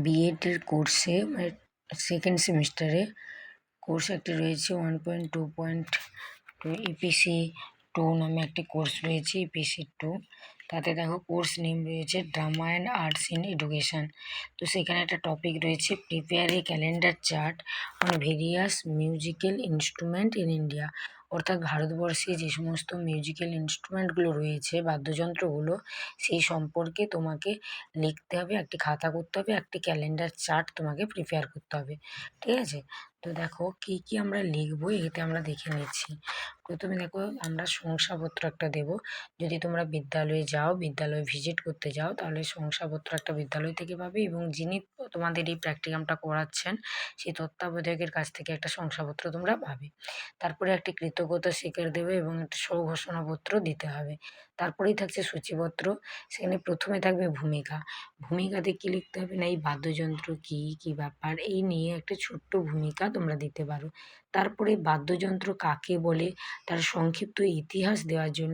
বিএডের কোর্সে মানে সেকেন্ড সেমিস্টারে কোর্স একটি রয়েছে 1.2.2 ইপিসি 2 নামে একটি কোর্স রয়েছে। ইপিসি 2 তাতে দেখো কোর্স নেম রয়েছে drama and arts in education. তো সেখানে একটা টপিক রয়েছে prepare a calendar chart on various musical instrument in India. অর্থাৎ ভারতবর্ষে যে সমস্ত মিউজিক্যাল ইনস্ট্রুমেন্টগুলো রয়েছে, বাদ্যযন্ত্রগুলো, সেই সম্পর্কে তোমাকে লিখতে হবে, একটি খাতা করতে হবে, একটি ক্যালেন্ডার চার্ট তোমাকে প্রিপেয়ার করতে হবে। ঠিক আছে? তো দেখো কি কি আমরা লিখবো এতে আমরা দেখে নিচ্ছি। প্রথমে দেখো আমরা শংসাপত্র একটা দেব। যদি তোমরা বিদ্যালয়ে যাও, বিদ্যালয়ে ভিজিট করতে যাও, তাহলে শংসাপত্র একটা বিদ্যালয় থেকে পাবে এবং যিনি তোমাদের এই প্র্যাকটিকামটা করাচ্ছেন সেই তত্ত্বাবধায়কের কাছ থেকে একটা শংসাপত্র তোমরা পাবে। তারপরে একটি কৃতজ্ঞতা স্বীকার দেবে এবং একটা স্বঘোষণাপত্র দিতে হবে। তারপরেই থাকছে সূচিপত্র। সেখানে প্রথমে থাকবে ভূমিকা। ভূমিকাতে কী লিখতে হবে না, এই বাদ্যযন্ত্র কী কী ব্যাপার এই নিয়ে একটা ছোট্ট ভূমিকা তোমরা দিতে পারো। তারপরে বাদ্যযন্ত্র কাকে বলে তার সংক্ষিপ্ত ইতিহাস দেওয়ার জন্য